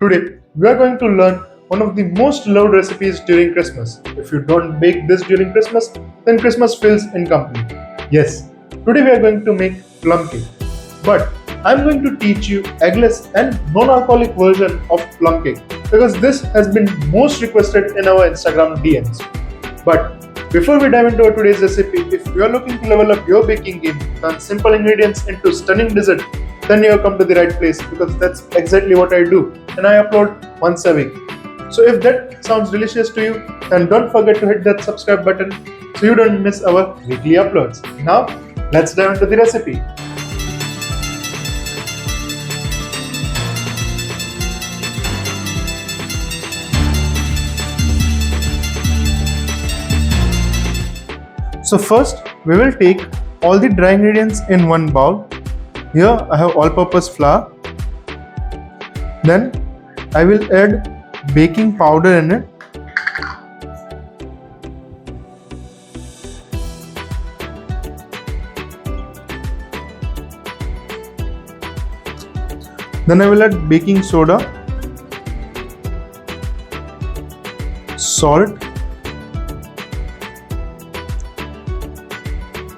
Today, we are going to learn one of the most loved recipes during Christmas. If you don't bake this during Christmas, then Christmas feels incomplete. Yes, today we are going to make plum cake. But I'm going to teach you eggless and non-alcoholic version of plum cake because this has been most requested in our Instagram DMs. But before we dive into our today's recipe, if you are looking to level up your baking game, turn simple ingredients into stunning dessert, then you have come to the right place because that's exactly what I do and I upload once a week. So if that sounds delicious to you, then don't forget to hit that subscribe button so you don't miss our weekly uploads. Now, let's dive into the recipe. So first, we will take all the dry ingredients in one bowl. Here I have all-purpose flour. Then I will add baking powder in it. Then I will add baking soda, salt,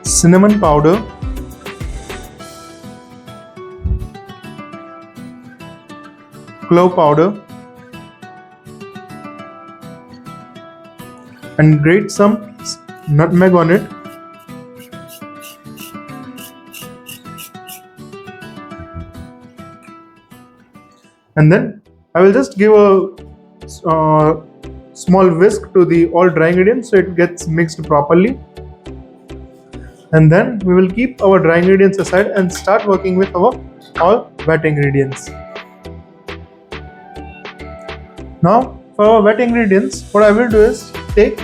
cinnamon powder, clove powder, and grate some nutmeg on it. And then I will just give a small whisk to the all dry ingredients so it gets mixed properly. And then we will keep our dry ingredients aside and start working with our all wet ingredients. Now for our wet ingredients, what I will do is take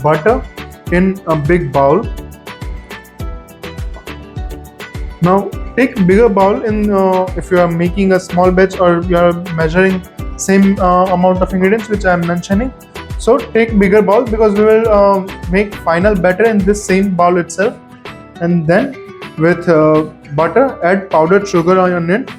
butter in a big bowl. Now take bigger bowl in if you are making a small batch or you are measuring same amount of ingredients which I am mentioning. So take bigger bowl because we will make final batter in this same bowl itself. And then with butter, add powdered sugar on it.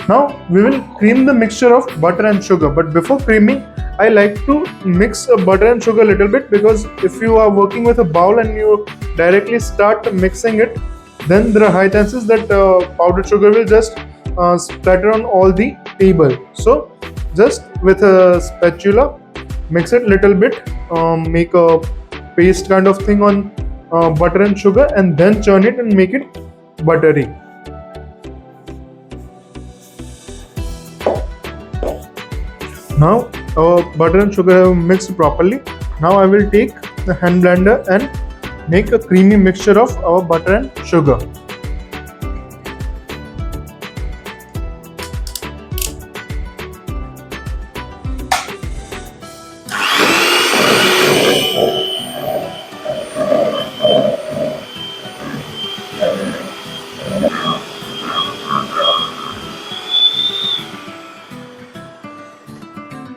Now we will cream the mixture of butter and sugar, but before creaming I like to mix butter and sugar a little bit because if you are working with a bowl and you directly start mixing it, then there are high chances that powdered sugar will just splatter on all the table. So just with a spatula mix it little bit, make a paste kind of thing on butter and sugar and then churn it and make it buttery. Now our butter and sugar have mixed properly. Now I will take the hand blender and make a creamy mixture of our butter and sugar.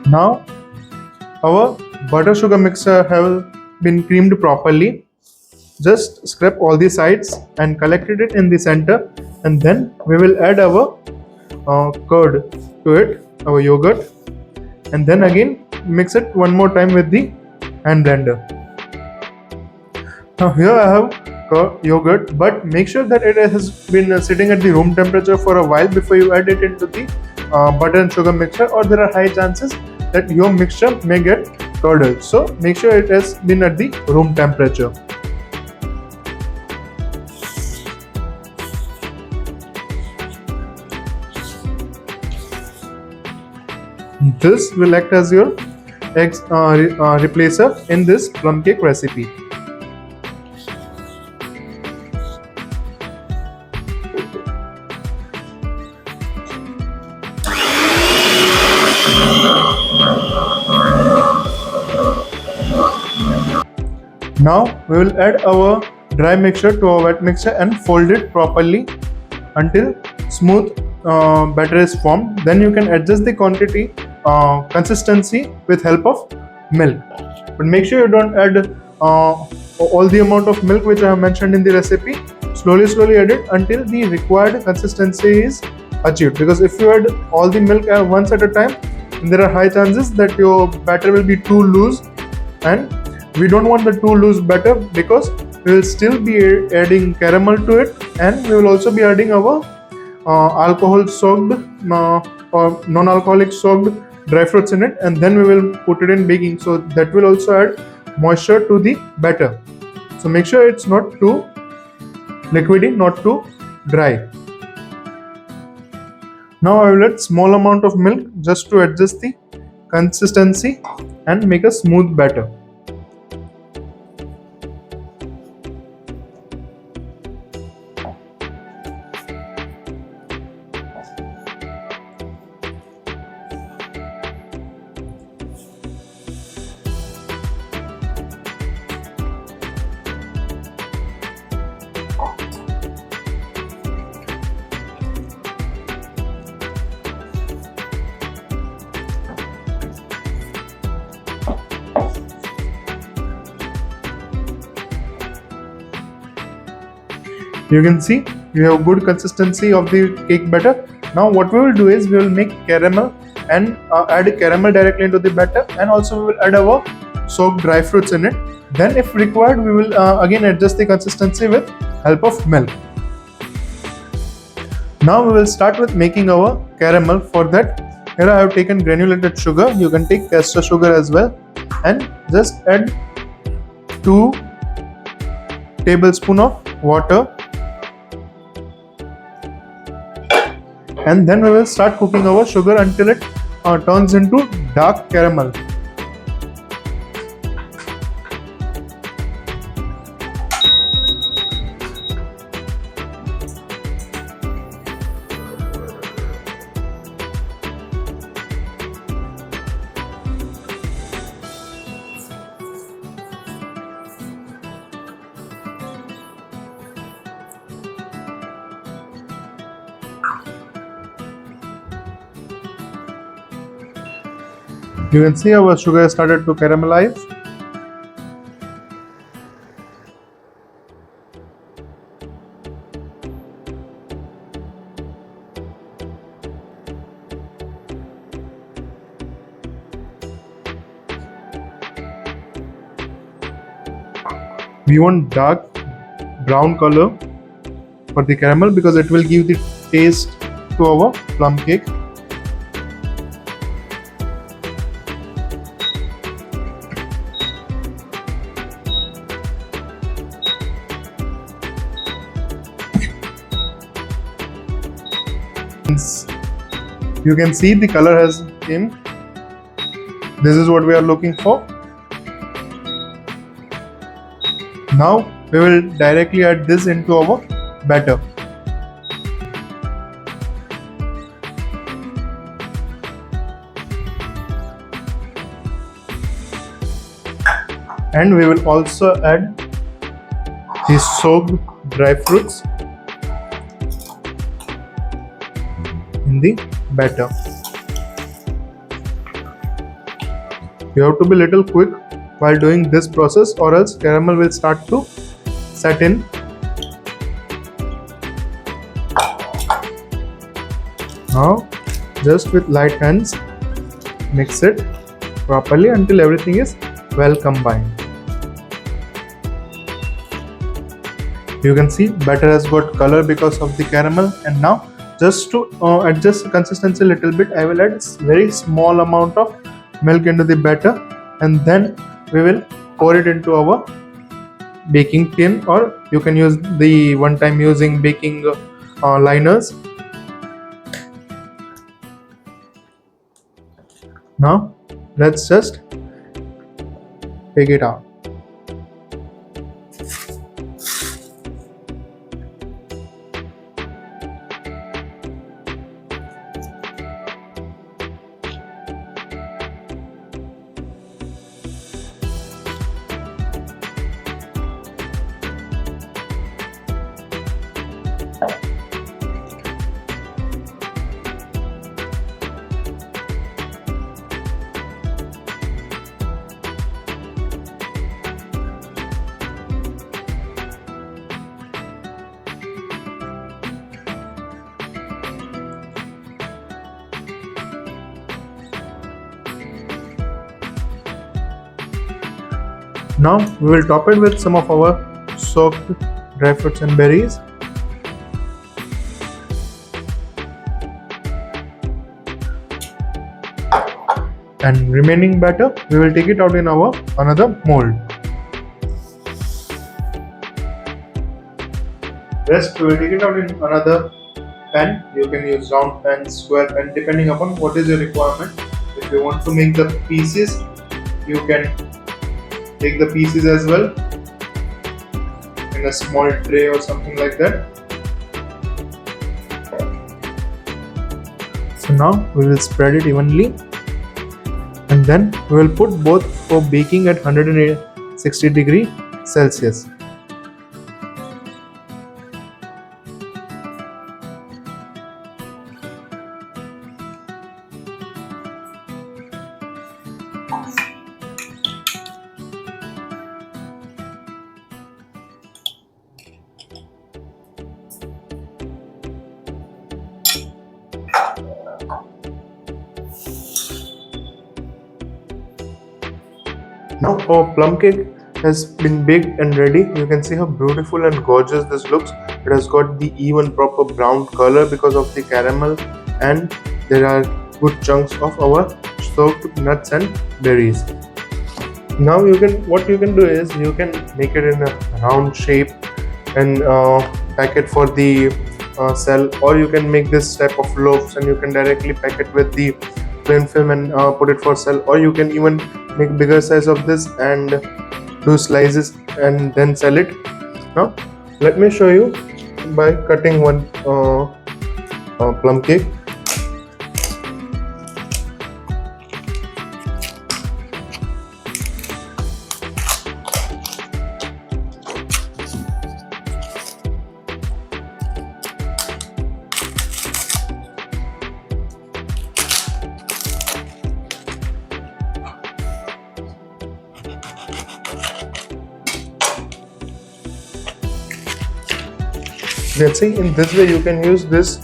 Now our butter sugar mixture have been creamed properly. Just scrape all the sides and collected it in the center, and then we will add our curd to it, our yogurt, and then again mix it one more time with the hand blender. Now here I have yogurt, but make sure that it has been sitting at the room temperature for a while before you add it into the butter and sugar mixture, or there are high chances that your mixture may get curdled. So make sure it has been at the room temperature. This will act as your egg replacer in this plum cake recipe. Now we will add our dry mixture to our wet mixture and fold it properly until smooth batter is formed. Then you can adjust the quantity consistency with help of milk, but make sure you don't add all the amount of milk which I have mentioned in the recipe. Slowly add it until the required consistency is achieved, because if you add all the milk at once at a time, there are high chances that your batter will be too loose, and we don't want the too loose batter, because we will still be adding caramel to it, and we will also be adding our alcohol soaked or non-alcoholic soaked dry fruits in it, and then we will put it in baking, so that will also add moisture to the batter. So make sure it's not too liquidy, not too dry. Now I will add small amount of milk just to adjust the consistency and make a smooth batter. You can see we have good consistency of the cake batter. Now what we will do is we will make caramel and add caramel directly into the batter, and also we will add our soaked dry fruits in it. Then if required, we will again adjust the consistency with help of milk. Now we will start with making our caramel. For that, here I have taken granulated sugar. You can take caster sugar as well, and just add 2 tablespoons of water. And then we will start cooking our sugar until it turns into dark caramel. You can see our sugar has started to caramelize. We want dark brown color for the caramel because it will give the taste to our plum cake. You can see the color has came. This is what we are looking for. Now we will directly add this into our batter. And we will also add the soaked dry fruits in the batter. You have to be little quick while doing this process, or else caramel will start to set in. Now just with light hands mix it properly until everything is well combined. You can see batter has got color because of the caramel, and now just to adjust the consistency a little bit, I will add very small amount of milk into the batter, and then we will pour it into our baking tin, or you can use the one time using baking liners. Now let's just take it out. Now we will top it with some of our soaked dry fruits and berries. And remaining batter, we will take it out in our another mold. Rest we will take it out in another pan. You can use round pan, square pan, depending upon what is your requirement. If you want to make the pieces, you can take the pieces as well in a small tray or something like that. So now we will spread it evenly, and then we will put both for baking at 160 degree Celsius. Now our plum cake has been baked and ready. You can see how beautiful and gorgeous this looks. It has got the even proper brown color because of the caramel, and there are good chunks of our soaked nuts and berries. Now what you can do is you can make it in a round shape and pack it for the sell, or you can make this type of loaves and you can directly pack it with the plain film and put it for sell, or you can even make bigger size of this and do slices and then sell it. Now let me show you by cutting one plum cake. Let's see, in this way you can use this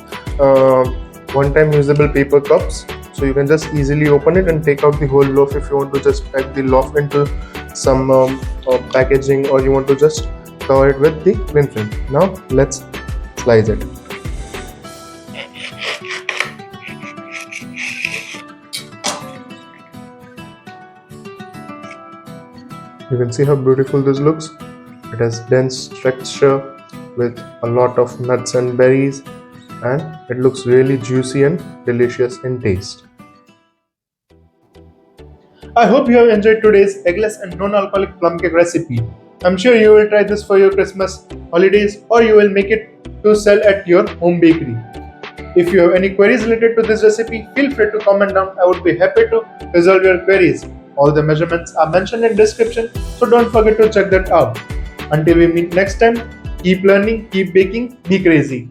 one-time usable paper cups, so you can just easily open it and take out the whole loaf if you want to just pack the loaf into some packaging, or you want to just cover it with the cling film. Now let's slice it. You can see how beautiful this looks. It has dense texture with a lot of nuts and berries, and it looks really juicy and delicious in taste. I hope you have enjoyed today's eggless and non-alcoholic plum cake recipe. I'm sure you will try this for your Christmas holidays, or you will make it to sell at your home bakery. If you have any queries related to this recipe, feel free to comment down. I would be happy to resolve your queries. All the measurements are mentioned in description, so don't forget to check that out. Until we meet next time, keep learning, keep baking, be crazy.